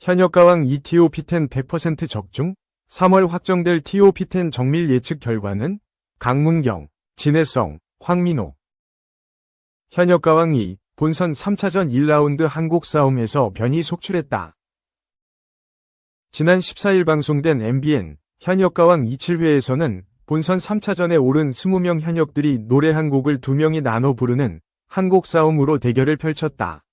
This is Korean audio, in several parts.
현역가왕 TOP10 100% 적중? 3월 확정될 TOP10 정밀 예측 결과는 강문경, 진해성, 황민호. 현역가왕 2, 본선 3차전 1라운드 한국 싸움에서 변이 속출했다. 지난 14일 방송된 MBN 현역가왕 27회에서는 본선 3차전에 오른 20명 현역들이 노래 한 곡을 2명이 나눠 부르는 한곡 싸움으로 대결을 펼쳤다.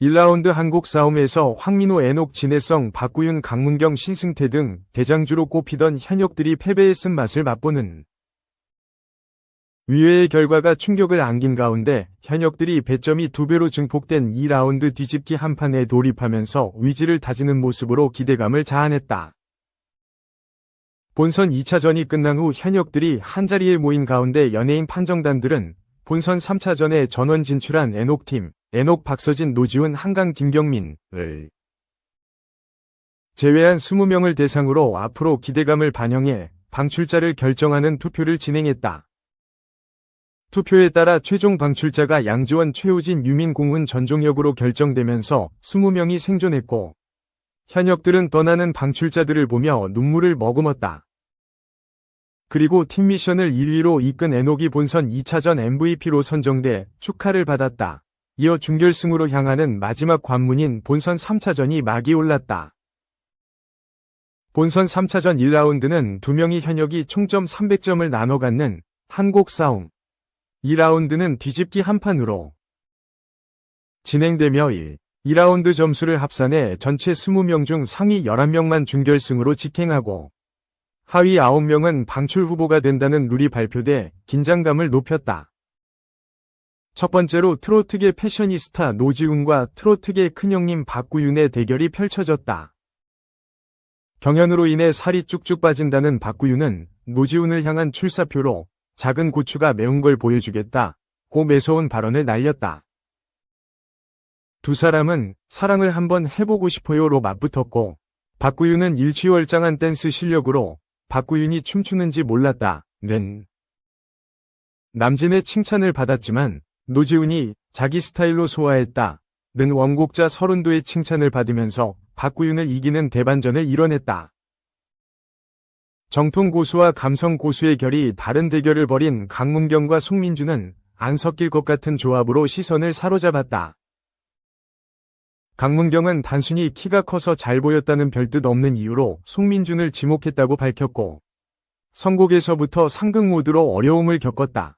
1라운드 한곡 싸움에서 황민호, 애녹, 진해성, 박구윤, 강문경, 신승태 등 대장주로 꼽히던 현역들이 패배의 쓴맛을 맛보는 위회의 결과가 충격을 안긴 가운데 현역들이 배점이 2배로 증폭된 2라운드 뒤집기 한판에 돌입하면서 위지를 다지는 모습으로 기대감을 자아냈다. 본선 2차전이 끝난 후 현역들이 한자리에 모인 가운데 연예인 판정단들은 본선 3차전에 전원 진출한 애녹팀, 애녹, 박서진, 노지훈, 한강, 김경민을 제외한 20명을 대상으로 앞으로 기대감을 반영해 방출자를 결정하는 투표를 진행했다. 투표에 따라 최종 방출자가 양지원, 최우진, 유민, 공훈, 전종혁으로 결정되면서 20명이 생존했고 현역들은 떠나는 방출자들을 보며 눈물을 머금었다. 그리고 팀 미션을 1위로 이끈 애녹이 본선 2차전 MVP로 선정돼 축하를 받았다. 이어 준결승으로 향하는 마지막 관문인 본선 3차전이 막이 올랐다. 본선 3차전 1라운드는 2명의 현역이 총점 300점을 나눠 갖는 한곡 싸움. 2라운드는 뒤집기 한판으로 진행되며 2라운드 점수를 합산해 전체 20명 중 상위 11명만 준결승으로 직행하고 하위 9명은 방출 후보가 된다는 룰이 발표돼 긴장감을 높였다. 첫 번째로 트로트계 패셔니스타 노지훈과 트로트계 큰형님 박구윤의 대결이 펼쳐졌다. 경연으로 인해 살이 쭉쭉 빠진다는 박구윤은 노지훈을 향한 출사표로 작은 고추가 매운 걸 보여주겠다고 매서운 발언을 날렸다. 두 사람은 사랑을 한번 해보고 싶어요로 맞붙었고 박구윤은 일취월장한 댄스 실력으로 박구윤이 춤추는지 몰랐다는 남진의 칭찬을 받았지만 노지훈이 자기 스타일로 소화했다는 원곡자 서른도의 칭찬을 받으면서 박구윤을 이기는 대반전을 이뤄냈다. 정통 고수와 감성 고수의 결이 다른 대결을 벌인 강문경과 송민주는 안 섞일 것 같은 조합으로 시선을 사로잡았다. 강문경은 단순히 키가 커서 잘 보였다는 별뜻 없는 이유로 송민준을 지목했다고 밝혔고 선곡에서부터 상극 모드로 어려움을 겪었다.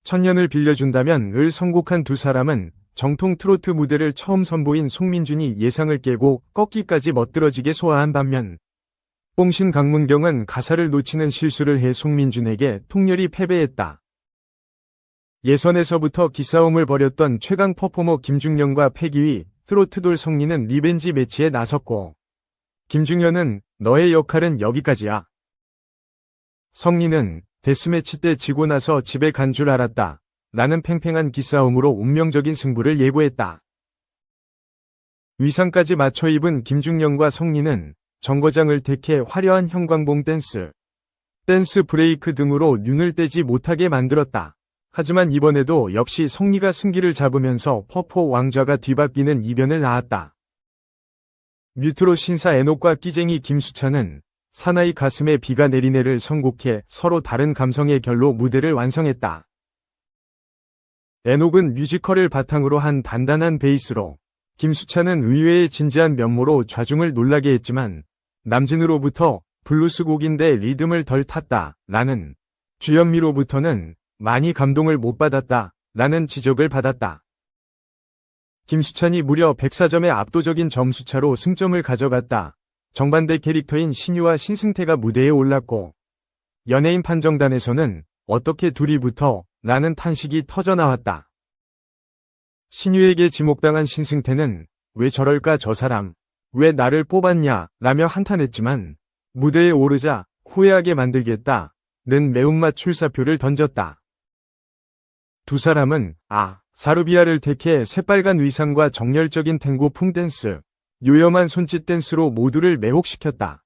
천년을 빌려준다면 을 선곡한 두 사람은 정통 트로트 무대를 처음 선보인 송민준이 예상을 깨고 꺾기까지 멋들어지게 소화한 반면 뽕신 강문경은 가사를 놓치는 실수를 해 송민준에게 통렬히 패배했다. 예선에서부터 기싸움을 벌였던 최강 퍼포머 김중련과 패기위, 트로트돌 성리는 리벤지 매치에 나섰고 김중련은 너의 역할은 여기까지야. 성리는 데스매치 때 지고 나서 집에 간 줄 알았다. 라는 팽팽한 기싸움으로 운명적인 승부를 예고했다. 위상까지 맞춰 입은 김중련과 성리는 정거장을 택해 화려한 형광봉 댄스 브레이크 등으로 눈을 떼지 못하게 만들었다. 하지만 이번에도 역시 성리가 승기를 잡으면서 퍼포 왕좌가 뒤바뀌는 이변을 낳았다. 뮤트로 신사 애녹과 끼쟁이 김수찬은 사나이 가슴에 비가 내리네를 선곡해 서로 다른 감성의 결로 무대를 완성했다. 애녹은 뮤지컬을 바탕으로 한 단단한 베이스로, 김수찬은 의외의 진지한 면모로 좌중을 놀라게 했지만 남진으로부터 블루스 곡인데 리듬을 덜 탔다 라는, 주현미로부터는 많이 감동을 못 받았다 라는 지적을 받았다. 김수찬이 무려 104점의 압도적인 점수차로 승점을 가져갔다. 정반대 캐릭터인 신유와 신승태가 무대에 올랐고 연예인 판정단에서는 어떻게 둘이 붙어? 라는 탄식이 터져나왔다. 신유에게 지목당한 신승태는 왜 저럴까 저 사람, 왜 나를 뽑았냐 라며 한탄했지만 무대에 오르자 후회하게 만들겠다는 매운맛 출사표를 던졌다. 두 사람은 사루비아를 택해 새빨간 의상과 정열적인 탱고 풍댄스, 요염한 손짓 댄스로 모두를 매혹시켰다.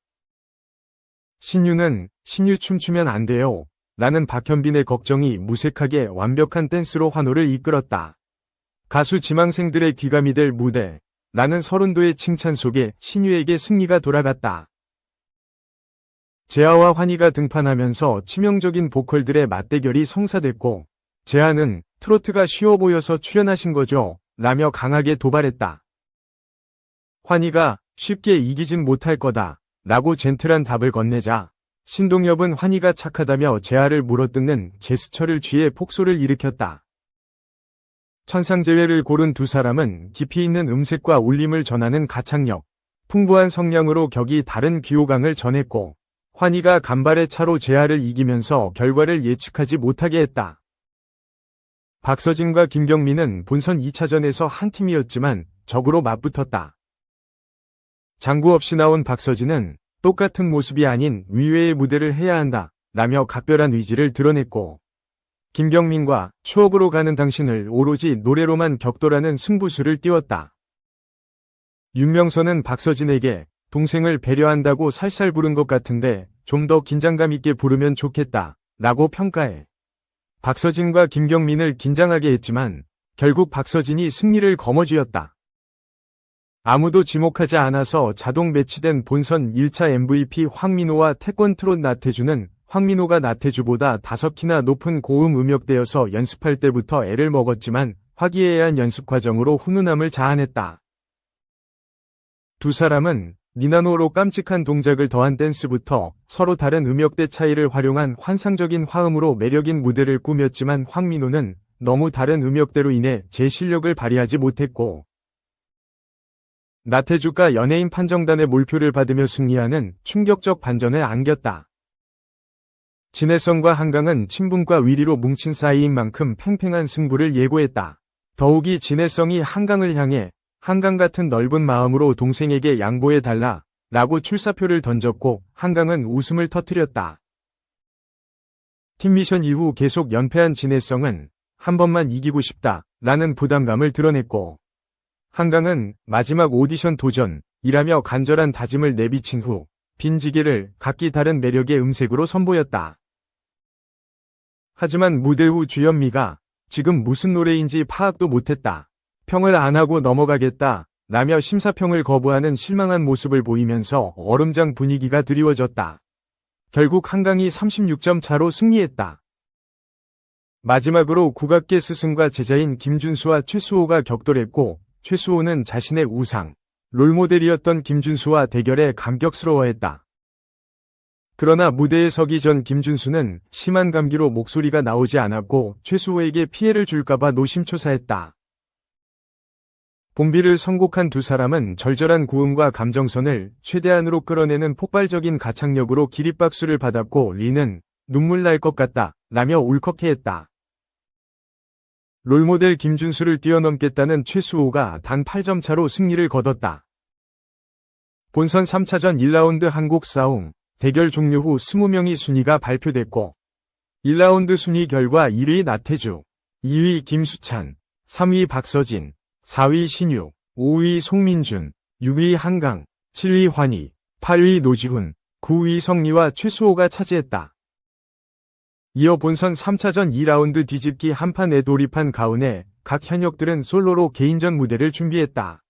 신유는 신유 춤추면 안 돼요 라는 박현빈의 걱정이 무색하게 완벽한 댄스로 환호를 이끌었다. 가수 지망생들의 귀감이 될 무대 라는 서른도의 칭찬 속에 신유에게 승리가 돌아갔다. 재하와 환희가 등판하면서 치명적인 보컬들의 맞대결이 성사됐고, 재하는 트로트가 쉬워 보여서 출연하신 거죠? 라며 강하게 도발했다. 환희가 쉽게 이기진 못할 거다. 라고 젠틀한 답을 건네자, 신동엽은 환희가 착하다며 재하를 물어뜯는 제스처를 취해 폭소를 일으켰다. 천상재회를 고른 두 사람은 깊이 있는 음색과 울림을 전하는 가창력, 풍부한 성량으로 격이 다른 귀호강을 전했고, 환희가 간발의 차로 재하를 이기면서 결과를 예측하지 못하게 했다. 박서진과 김경민은 본선 2차전에서 한 팀이었지만 적으로 맞붙었다. 장구 없이 나온 박서진은 똑같은 모습이 아닌 위외의 무대를 해야 한다 라며 각별한 의지를 드러냈고, 김경민과 추억으로 가는 당신을 오로지 노래로만 격돌하는 승부수를 띄웠다. 윤명선은 박서진에게 동생을 배려한다고 살살 부른 것 같은데 좀 더 긴장감 있게 부르면 좋겠다 라고 평가해 박서진과 김경민을 긴장하게 했지만 결국 박서진이 승리를 거머쥐었다. 아무도 지목하지 않아서 자동 매치된 본선 1차 MVP 황민호와 태권 트롯 나태주는 황민호가 나태주보다 5키나 높은 고음 음역대여서 연습할 때부터 애를 먹었지만 화기애애한 연습 과정으로 훈훈함을 자아냈다. 두 사람은 니나노로 깜찍한 동작을 더한 댄스부터 서로 다른 음역대 차이를 활용한 환상적인 화음으로 매력인 무대를 꾸몄지만 황민호는 너무 다른 음역대로 인해 제 실력을 발휘하지 못했고, 나태주가 연예인 판정단의 몰표를 받으며 승리하는 충격적 반전을 안겼다. 진해성과 한강은 친분과 위리로 뭉친 사이인 만큼 팽팽한 승부를 예고했다. 더욱이 진해성이 한강을 향해 한강 같은 넓은 마음으로 동생에게 양보해달라 라고 출사표를 던졌고 한강은 웃음을 터뜨렸다. 팀미션 이후 계속 연패한 진해성은 한 번만 이기고 싶다 라는 부담감을 드러냈고, 한강은 마지막 오디션 도전이라며 간절한 다짐을 내비친 후 빈지게를 각기 다른 매력의 음색으로 선보였다. 하지만 무대 후 주현미가 지금 무슨 노래인지 파악도 못했다. 평을 안 하고 넘어가겠다 라며 심사평을 거부하는 실망한 모습을 보이면서 얼음장 분위기가 드리워졌다. 결국 한강이 36점 차로 승리했다. 마지막으로 국악계 스승과 제자인 김준수와 최수호가 격돌했고, 최수호는 자신의 우상, 롤모델이었던 김준수와 대결에 감격스러워했다. 그러나 무대에 서기 전 김준수는 심한 감기로 목소리가 나오지 않았고 최수호에게 피해를 줄까봐 노심초사했다. 봄비를 선곡한 두 사람은 절절한 고음과 감정선을 최대한으로 끌어내는 폭발적인 가창력으로 기립박수를 받았고, 리는 눈물 날 것 같다 라며 울컥해했다. 롤모델 김준수를 뛰어넘겠다는 최수호가 단 8점 차로 승리를 거뒀다. 본선 3차전 1라운드 한곡 싸움, 대결 종료 후 20명의 순위가 발표됐고, 1라운드 순위 결과 1위 나태주, 2위 김수찬, 3위 박서진, 4위 신유, 5위 송민준, 6위 한강, 7위 환희, 8위 노지훈, 9위 성리와 최수호가 차지했다. 이어 본선 3차전 2라운드 뒤집기 한판에 돌입한 가운데 각 현역들은 솔로로 개인전 무대를 준비했다.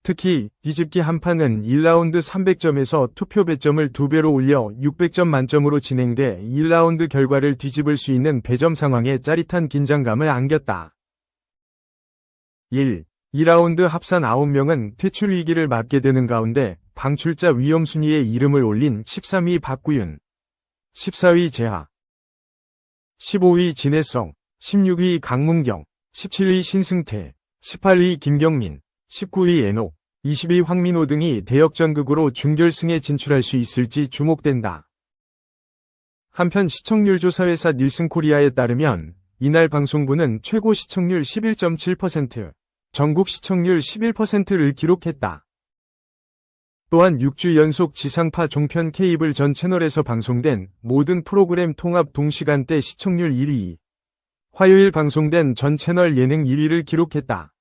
특히 뒤집기 한판은 1라운드 300점에서 투표 배점을 2배로 올려 600점 만점으로 진행돼 1라운드 결과를 뒤집을 수 있는 배점 상황에 짜릿한 긴장감을 안겼다. 2라운드 합산 9명은 퇴출 위기를 맞게 되는 가운데 방출자 위험 순위에 이름을 올린 13위 박구윤, 14위 재하, 15위 진해성, 16위 강문경, 17위 신승태, 18위 김경민, 19위 에녹, 20위 황민호 등이 대역전극으로 준결승에 진출할 수 있을지 주목된다. 한편 시청률 조사회사 닐슨코리아에 따르면 이날 방송부는 최고 시청률 11.7%, 전국 시청률 11%를 기록했다. 또한 6주 연속 지상파 종편 케이블 전 채널에서 방송된 모든 프로그램 통합 동시간대 시청률 1위, 화요일 방송된 전 채널 예능 1위를 기록했다.